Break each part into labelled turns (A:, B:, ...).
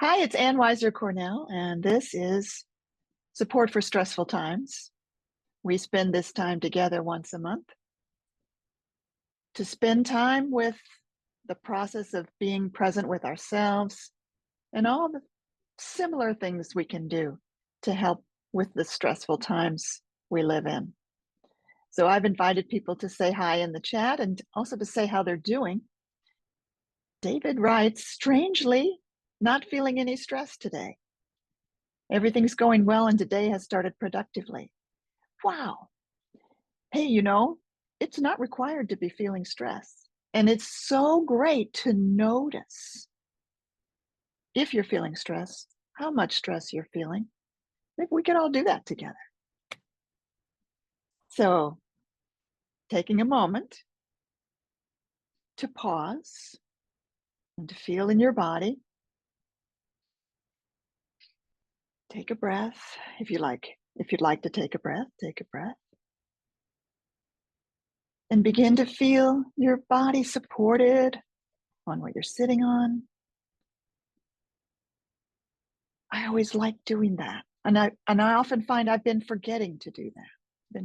A: Hi, it's Weiser Cornell, and this is Support for Stressful Times. We spend this time together once a month to spend time with the process of being present with ourselves and all the similar things we can do to help with the stressful times we live in. So I've invited people to say hi in the chat and also to say how they're doing. David writes, strangely, not feeling any stress today. Everything's going well and today has started productively. Wow. Hey, it's not required to be feeling stress. And it's so great to notice if you're feeling stress, how much stress you're feeling. Maybe we could all do that together. So, taking a moment to pause and to feel in your body. Take a breath. If you'd like to take a breath, take a breath. And begin to feel your body supported on what you're sitting on. I always like doing that. And I often find I've been forgetting to do that.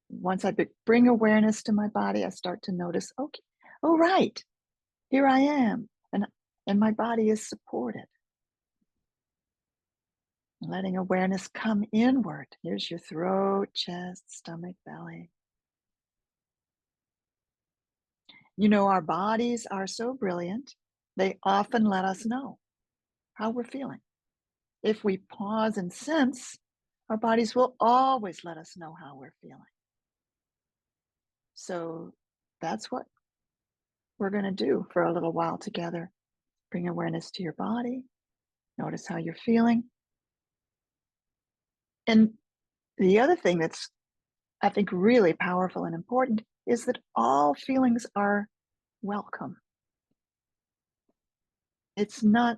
A: Once I bring awareness to my body, I start to notice, okay, oh, right, here I am. And my body is supported. Letting awareness come inward. Here's your throat, chest, stomach, belly. Our bodies are so brilliant. They often let us know how we're feeling. If we pause and sense, our bodies will always let us know how we're feeling. So that's what we're going to do for a little while together. Bring awareness to your body. Notice how you're feeling. And the other thing that's, I think, really powerful and important is that all feelings are welcome. It's not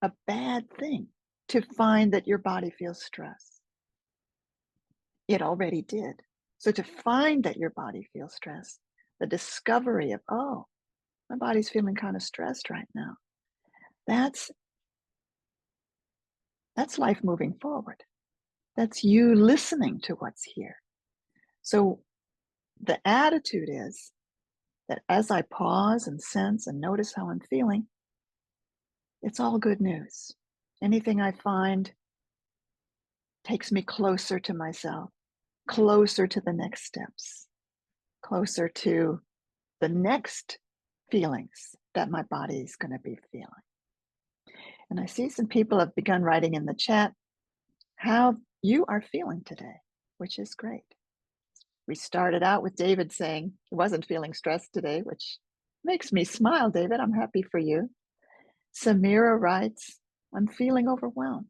A: a bad thing to find that your body feels stress. It already did. So to find that your body feels stress, the discovery of, oh, my body's feeling kind of stressed right now. That's life moving forward. That's you listening to what's here. So the attitude is that as I pause and sense and notice how I'm feeling, it's all good news. Anything I find takes me closer to myself, closer to the next steps, closer to the next feelings that my body is going to be feeling. And I see some people have begun writing in the chat how you are feeling today, which is great. We started out with David saying he wasn't feeling stressed today, which makes me smile, David. I'm happy for you. Samira writes, I'm feeling overwhelmed.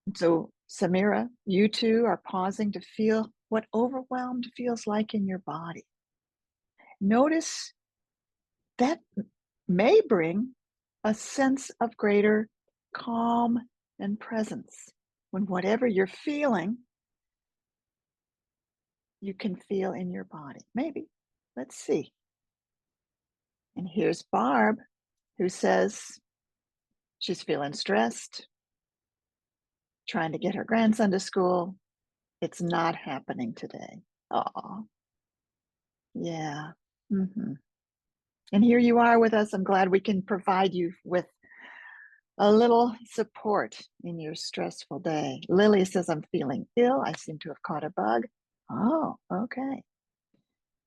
A: And so, Samira, you too are pausing to feel what overwhelmed feels like in your body. Notice that may bring a sense of greater calm and presence when whatever you're feeling, you can feel in your body. Maybe. Let's see. And here's Barb, who says she's feeling stressed, trying to get her grandson to school. It's not happening today. Oh, yeah. Mm-hmm. And here you are with us. I'm glad we can provide you with a little support in your stressful day. Lily says, I'm feeling ill. I seem to have caught a bug. Oh, okay.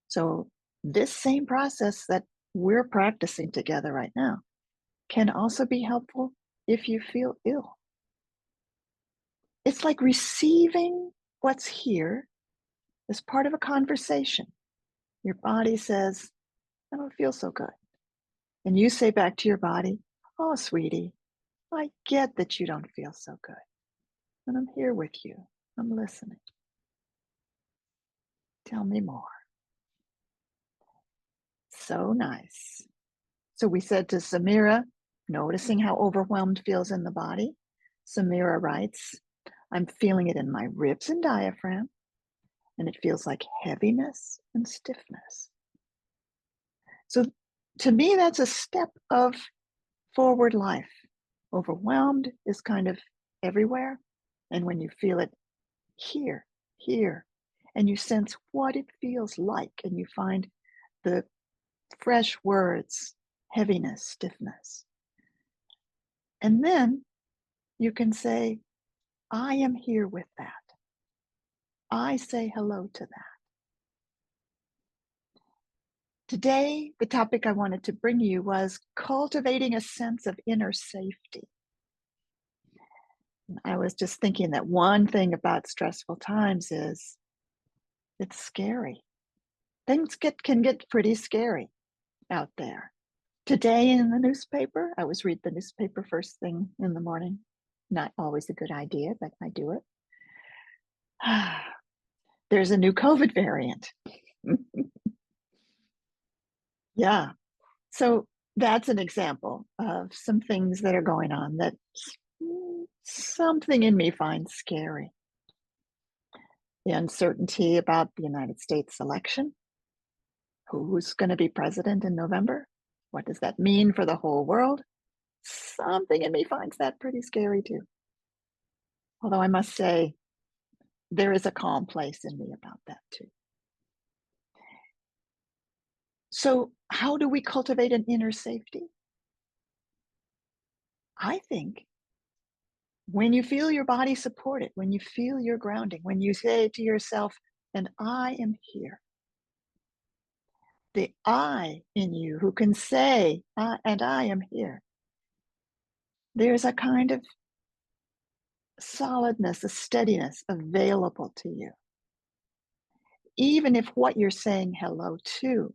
A: So this same process that we're practicing together right now can also be helpful if you feel ill. It's like receiving what's here as part of a conversation. Your body says, I don't feel so good. And you say back to your body, oh, sweetie, I get that you don't feel so good. And I'm here with you. I'm listening. Tell me more. So nice. So we said to Samira, noticing how overwhelmed feels in the body. Samira writes, I'm feeling it in my ribs and diaphragm, and it feels like heaviness and stiffness. So to me, that's a step of forward life. Overwhelmed is kind of everywhere. And when you feel it here, here, and you sense what it feels like, and you find the fresh words, heaviness, stiffness. And then you can say, I am here with that. I say hello to that. Today, the topic I wanted to bring you was cultivating a sense of inner safety. I was just thinking that one thing about stressful times is it's scary. Things can get pretty scary out there. Today in the newspaper, I was reading the newspaper first thing in the morning. Not always a good idea, but I do it. There's a new COVID variant. Yeah. So that's an example of some things that are going on that something in me finds scary. The uncertainty about the United States election. Who's going to be president in November? What does that mean for the whole world? Something in me finds that pretty scary too. Although I must say, there is a calm place in me about that too. So, how do we cultivate an inner safety? I think when you feel your body supported, when you feel your grounding, when you say to yourself, and I am here, the I in you who can say, and I am here, there's a kind of solidness, a steadiness available to you. Even if what you're saying hello to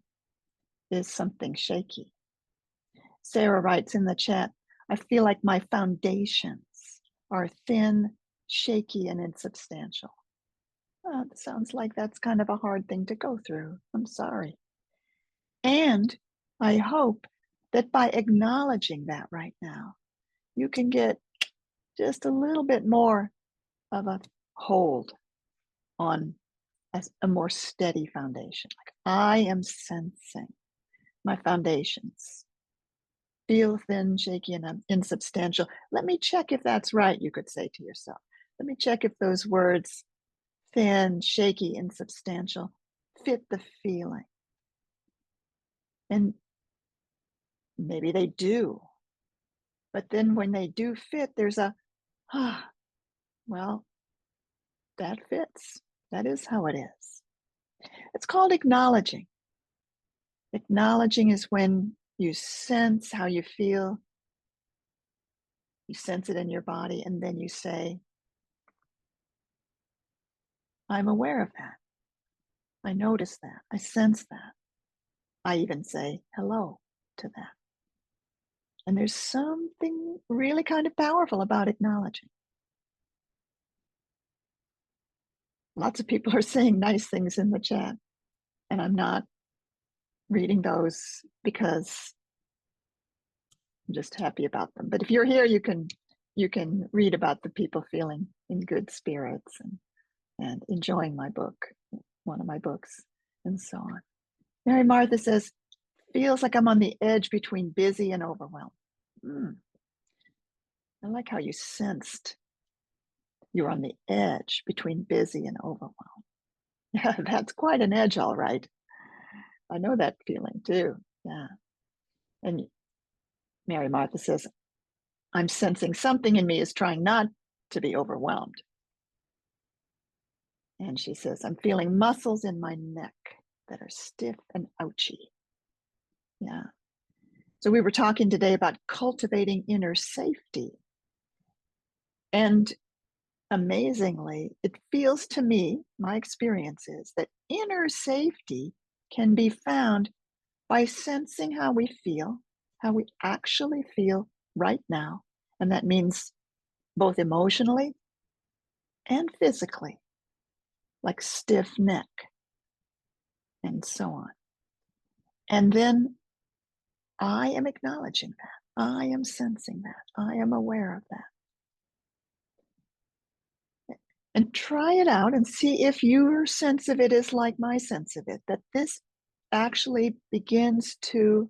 A: is something shaky. Sarah writes in the chat, I feel like my foundations are thin, shaky, and insubstantial. It sounds like that's kind of a hard thing to go through. I'm sorry. And I hope that by acknowledging that right now, you can get just a little bit more of a hold on a more steady foundation. Like I am sensing my foundations feel thin, shaky, and insubstantial. Let me check if that's right, you could say to yourself. Let me check if those words, thin, shaky, insubstantial, fit the feeling. And maybe they do. But then when they do fit, there's a, well, that fits. That is how it is. It's called acknowledging. Acknowledging is when you sense how you feel, you sense it in your body, and then you say, I'm aware of that. I notice that. I sense that. I even say hello to that. And there's something really kind of powerful about acknowledging. Lots of people are saying nice things in the chat, and I'm not reading those because I'm just happy about them. But if you're here, you can read about the people feeling in good spirits and enjoying my book, one of my books, and so on. Mary Martha says, feels like I'm on the edge between busy and overwhelmed. I like how you sensed you're on the edge between busy and overwhelmed. Yeah, that's quite an edge, all right. I know that feeling too. Yeah. And Mary Martha says, I'm sensing something in me is trying not to be overwhelmed. And she says, I'm feeling muscles in my neck that are stiff and ouchy. Yeah. So we were talking today about cultivating inner safety. And amazingly, it feels to me, my experience is that inner safety can be found by sensing how we feel, how we actually feel right now. And that means both emotionally and physically, like stiff neck and so on. And then I am acknowledging that. I am sensing that. I am aware of that. And try it out and see if your sense of it is like my sense of it, that this actually begins to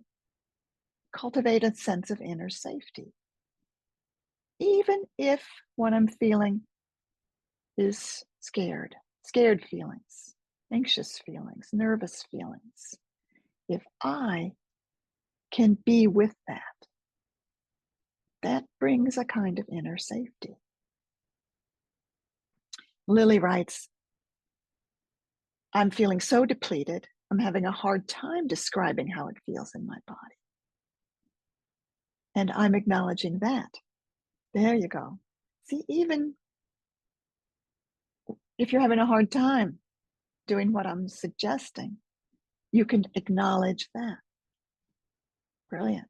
A: cultivate a sense of inner safety. even if what I'm feeling is scared feelings, anxious feelings, nervous feelings. If I can be with that, that brings a kind of inner safety. Lily writes, I'm feeling so depleted, I'm having a hard time describing how it feels in my body. And I'm acknowledging that. There you go. See, even if you're having a hard time doing what I'm suggesting, you can acknowledge that. Brilliant.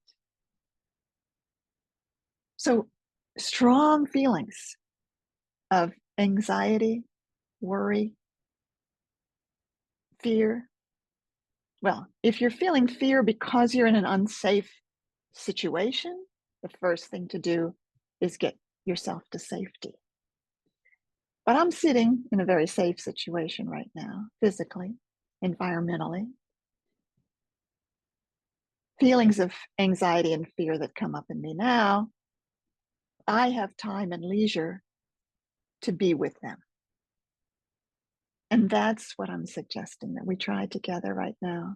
A: So, strong feelings of anxiety, worry, fear. Well, if you're feeling fear because you're in an unsafe situation, the first thing to do is get yourself to safety. But I'm sitting in a very safe situation right now, physically, environmentally. Feelings of anxiety and fear that come up in me now, I have time and leisure to be with them. And that's what I'm suggesting that we try together right now.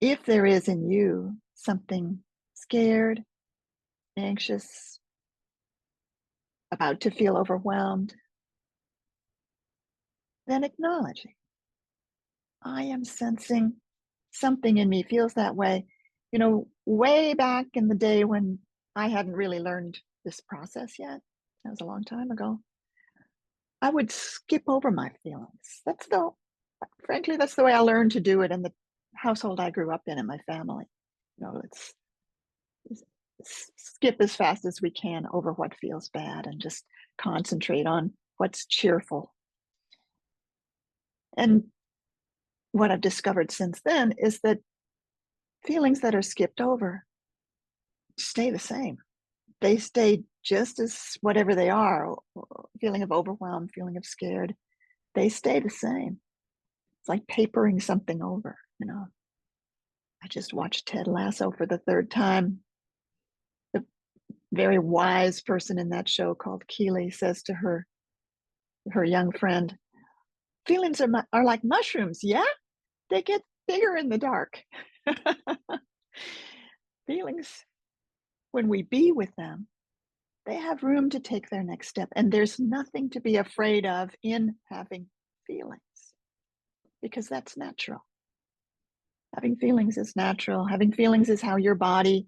A: If there is in you something scared, anxious, about to feel overwhelmed, then acknowledging, I am sensing something in me feels that way. You know, way back in the day when I hadn't really learned this process yet, that was a long time ago, I would skip over my feelings. Frankly, that's the way I learned to do it in the household I grew up in my family. You know, let's skip as fast as we can over what feels bad and just concentrate on what's cheerful. And what I've discovered since then is that feelings that are skipped over stay the same. They stay just as whatever they are, feeling of overwhelm, feeling of scared, they stay the same. It's like papering something over, you know. I just watched Ted Lasso for the third time. The very wise person in that show called Keely says to her young friend, feelings are like mushrooms, yeah? They get bigger in the dark. Feelings, when we be with them, they have room to take their next step. And there's nothing to be afraid of in having feelings, because that's natural. Having feelings is natural. Having feelings is how your body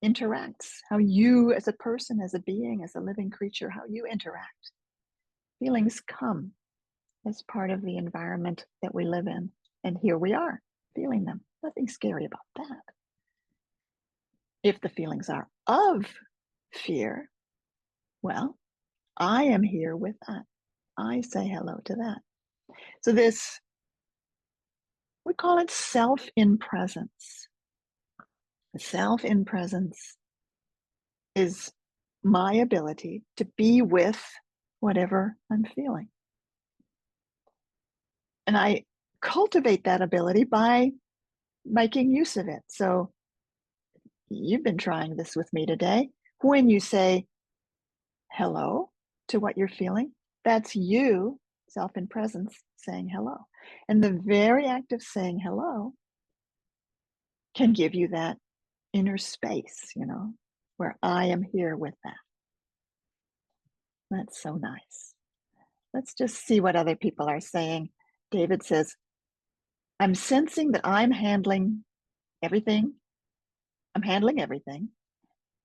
A: interacts, how you as a person, as a being, as a living creature, how you interact. Feelings come as part of the environment that we live in. And here we are, feeling them. Nothing scary about that. If the feelings are of fear, well, I am here with that. I say hello to that. So this, we call it self in presence. Self in presence is my ability to be with whatever I'm feeling. And I cultivate that ability by making use of it. So you've been trying this with me today. When you say hello to what you're feeling, that's you, self in presence, saying hello. And the very act of saying hello can give you that inner space, you know, where I am here with that. That's so nice. Let's just see what other people are saying. David says, I'm sensing that I'm handling everything. I'm handling everything.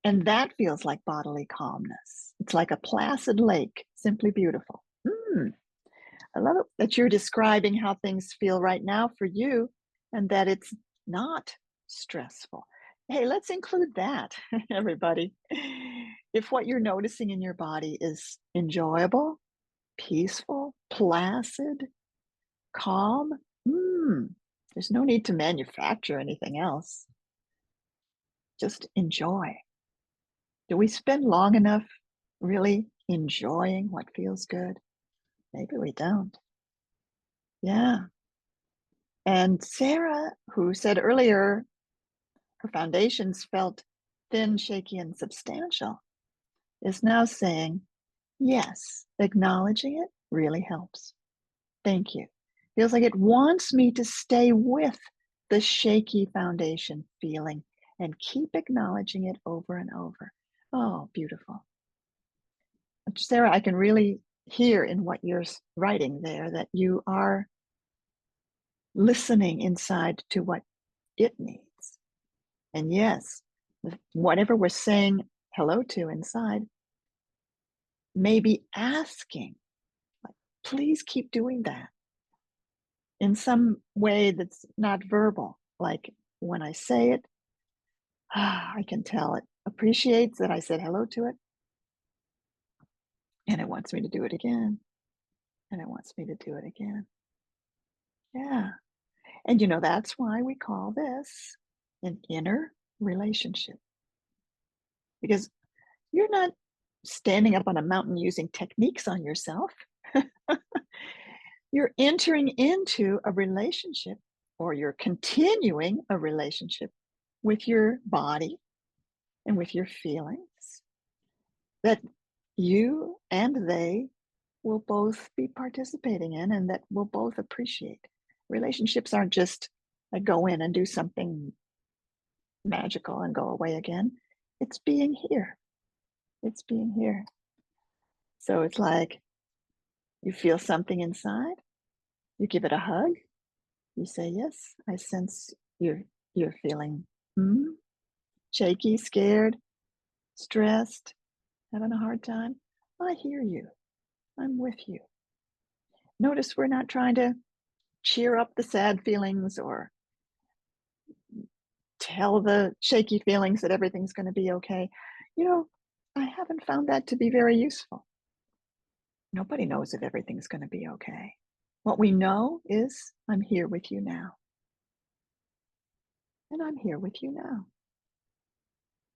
A: And that feels like bodily calmness. It's like a placid lake, simply beautiful. I love it that you're describing how things feel right now for you and that it's not stressful. Hey, let's include that, everybody. If what you're noticing in your body is enjoyable, peaceful, placid, calm, there's no need to manufacture anything else. Just enjoy. Do we spend long enough really enjoying what feels good? Maybe we don't. Yeah. And Sarah, who said earlier her foundations felt thin, shaky, and substantial is now saying, yes, acknowledging it really helps. Thank you. Feels like it wants me to stay with the shaky foundation feeling and keep acknowledging it over and over. Oh, beautiful. Sarah, I can really hear in what you're writing there that you are listening inside to what it needs. And yes, whatever we're saying hello to inside, maybe asking, like, please keep doing that in some way that's not verbal. Like when I say it, I can tell it appreciates that I said hello to it, and it wants me to do it again, and it wants me to do it again. Yeah. And that's why we call this an inner relationship, because you're not standing up on a mountain using techniques on yourself. You're entering into a relationship, or you're continuing a relationship with your body and with your feelings that you and they will both be participating in and that will both appreciate. Relationships aren't just I go in and do something magical and go away again. It's being here. It's being here. So it's like you feel something inside, you give it a hug, you say, yes, I sense you're feeling shaky, scared, stressed, having a hard time. I hear you. I'm with you. Notice we're not trying to cheer up the sad feelings or tell the shaky feelings that everything's going to be okay. I haven't found that to be very useful. Nobody knows if everything's going to be okay. What we know is I'm here with you now. And I'm here with you now.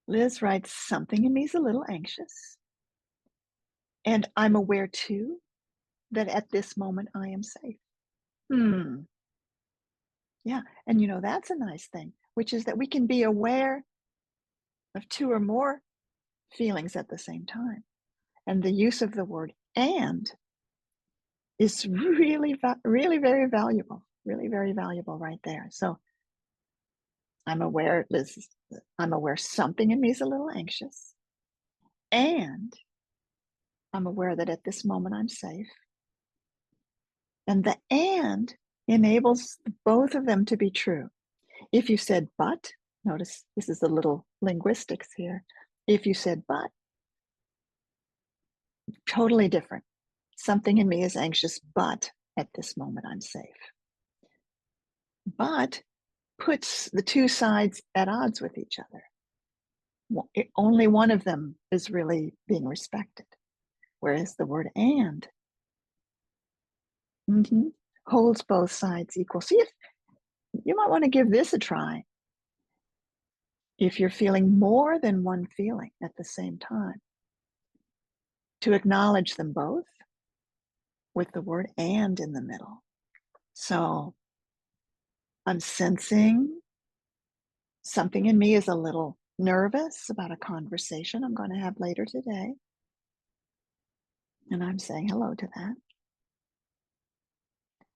A: Liz writes, something in me is a little anxious. And I'm aware too that at this moment I am safe. Yeah. And that's a nice thing, which is that we can be aware of two or more feelings at the same time. And the use of the word and is really, really very valuable, really very valuable right there. So I'm aware, Liz, I'm aware something in me is a little anxious. And I'm aware that at this moment I'm safe. And the and enables both of them to be true. If you said but, notice this is a little linguistics here. If you said but, totally different. Something in me is anxious, but at this moment I'm safe. But puts the two sides at odds with each other. Only one of them is really being respected. Whereas the word and holds both sides equal. See, if you might want to give this a try. If you're feeling more than one feeling at the same time, to acknowledge them both with the word and in the middle. So I'm sensing something in me is a little nervous about a conversation I'm going to have later today. And I'm saying hello to that.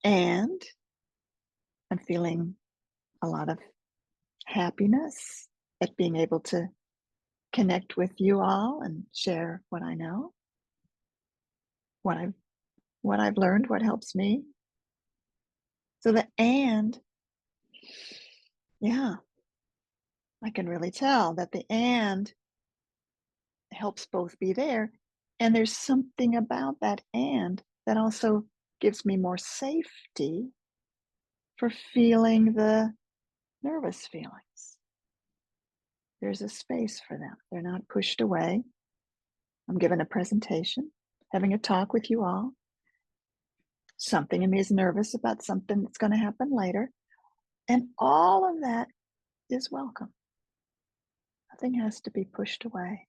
A: And I'm feeling a lot of happiness at being able to connect with you all and share what I know, what I've learned, what helps me. So the and, yeah, I can really tell that the and helps both be there. And there's something about that and that also gives me more safety for feeling the nervous feelings. There's a space for them. They're not pushed away. I'm giving a presentation, having a talk with you all. Something in me is nervous about something that's going to happen later. And all of that is welcome. Nothing has to be pushed away.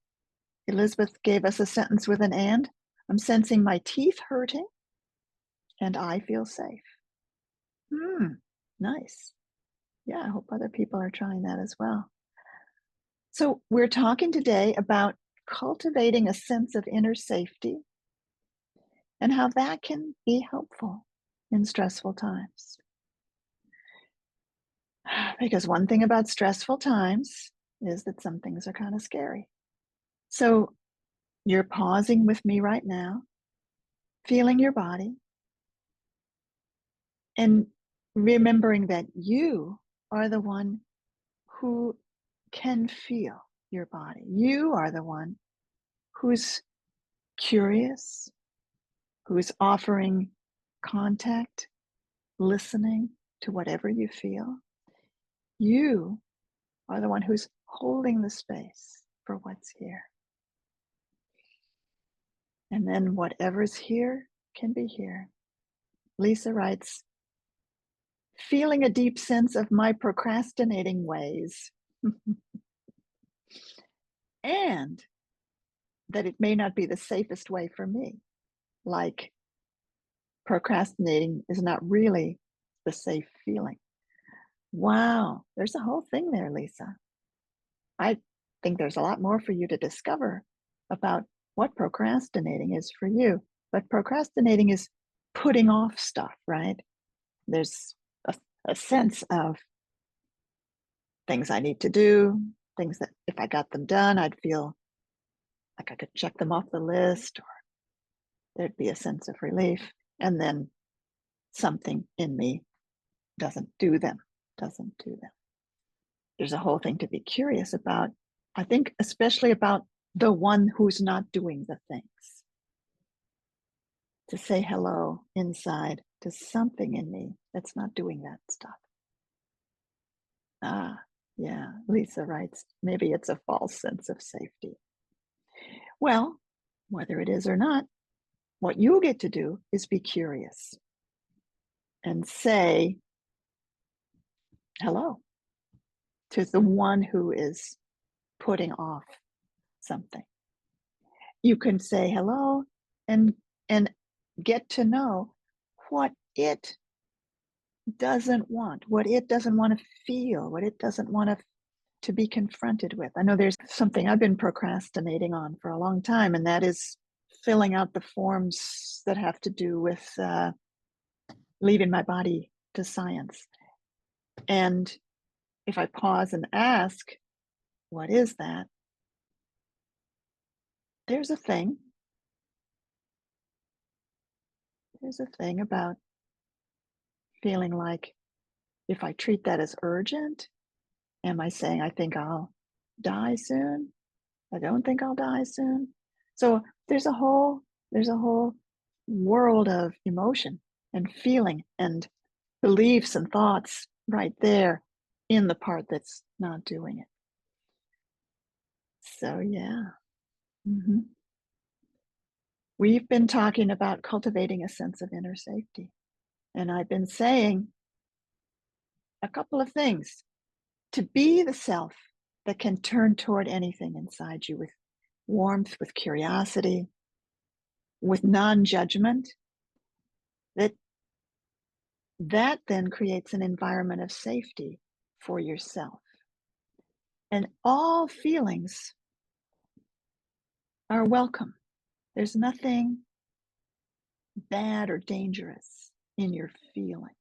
A: Elizabeth gave us a sentence with an and. I'm sensing my teeth hurting and I feel safe. Nice. Yeah, I hope other people are trying that as well. So, we're talking today about cultivating a sense of inner safety and how that can be helpful in stressful times. Because one thing about stressful times is that some things are kind of scary. So, you're pausing with me right now, feeling your body, and remembering that you are the one who can feel your body. You are the one who's curious, who's offering contact, listening to whatever you feel. You are the one who's holding the space for what's here. And then whatever's here can be here. Lisa writes, feeling a deep sense of my procrastinating ways and that it may not be the safest way for me. Like procrastinating is not really the safe feeling. Wow, there's a whole thing there, Lisa. I think there's a lot more for you to discover about what procrastinating is for you. But procrastinating is putting off stuff, right? There's a sense of things I need to do, things that if I got them done, I'd feel like I could check them off the list, or there'd be a sense of relief. And then something in me doesn't do them, doesn't do them. There's a whole thing to be curious about. I think especially about the one who's not doing the things. To say hello inside to something in me that's not doing that stuff. Ah, yeah, Lisa writes, maybe it's a false sense of safety. Well, whether it is or not, what you get to do is be curious and say hello to the one who is putting off something. You can say hello and get to know what it doesn't want, what it doesn't want to feel, what it doesn't want to be confronted with. I know there's something I've been procrastinating on for a long time, and that is filling out the forms that have to do with leaving my body to science. And if I pause and ask, what is that? There's a thing. There's a thing about feeling like if I treat that as urgent, am I saying I think I'll die soon? I don't think I'll die soon. So there's a whole world of emotion and feeling and beliefs and thoughts right there in the part that's not doing it. So yeah. Mhm. We've been talking about cultivating a sense of inner safety. And I've been saying a couple of things. To be the self that can turn toward anything inside you with warmth, with curiosity, with non-judgment, that then creates an environment of safety for yourself. And all feelings are welcome. There's nothing bad or dangerous in your feelings.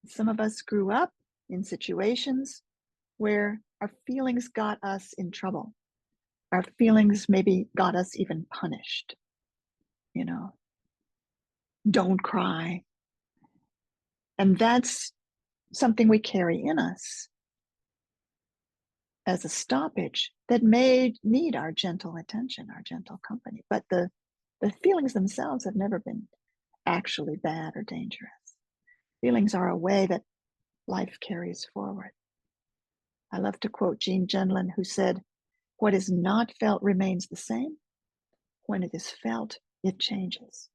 A: Some of us grew up in situations where our feelings got us in trouble. Our feelings maybe got us even punished. You know, don't cry. And that's something we carry in us as a stoppage that may need our gentle attention, our gentle company. But the feelings themselves have never been actually bad or dangerous. Feelings are a way that life carries forward. I love to quote Jean Genlin, who said, "What is not felt remains the same. When it is felt, it changes."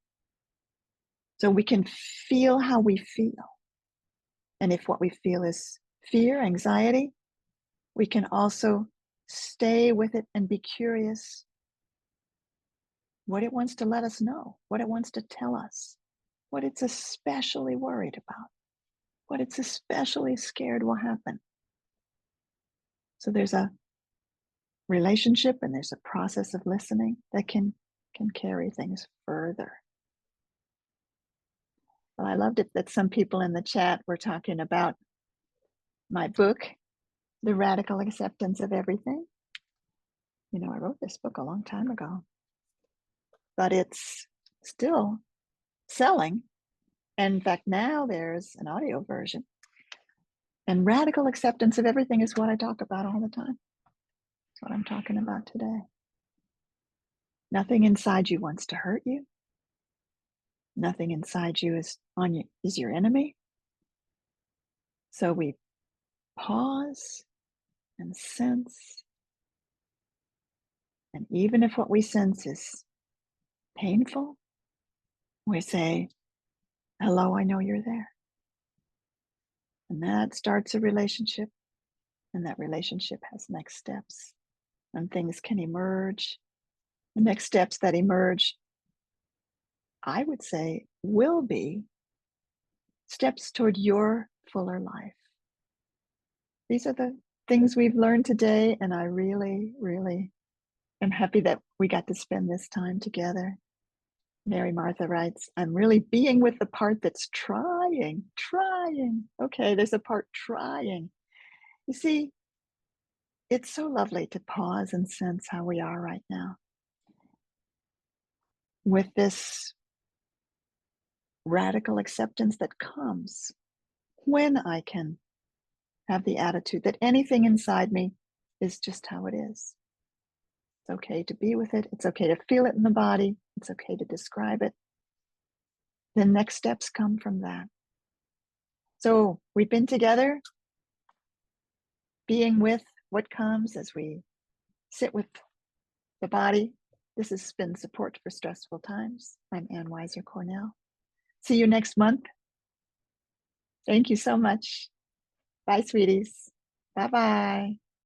A: So we can feel how we feel. And if what we feel is fear, anxiety, we can also stay with it and be curious what it wants to let us know, what it wants to tell us, what it's especially worried about, what it's especially scared will happen. So there's a relationship and there's a process of listening that can carry things further. Well, I loved it that some people in the chat were talking about my book, The Radical Acceptance of Everything. You know, I wrote this book a long time ago, but it's still selling. And in fact, now there's an audio version. And radical acceptance of everything is what I talk about all the time. That's what I'm talking about today. Nothing inside you wants to hurt you. Nothing inside you is your enemy. So we pause and sense. And even if what we sense is painful, we say, hello, I know you're there. And that starts a relationship. And that relationship has next steps. And things can emerge. The next steps that emerge, I would say, will be steps toward your fuller life. These are the things we've learned today, and I really, really am happy that we got to spend this time together. Mary Martha writes, I'm really being with the part that's trying. Okay, there's a part trying. You see, it's so lovely to pause and sense how we are right now. With this radical acceptance that comes when I can have the attitude that anything inside me is just how it is. It's okay to be with it. It's okay to feel it in the body. It's okay to describe it. The next steps come from that. So we've been together, being with what comes as we sit with the body. This has been Support for Stressful Times. I'm Ann Weiser Cornell. See you next month. Thank you so much. Bye, sweeties. Bye-bye.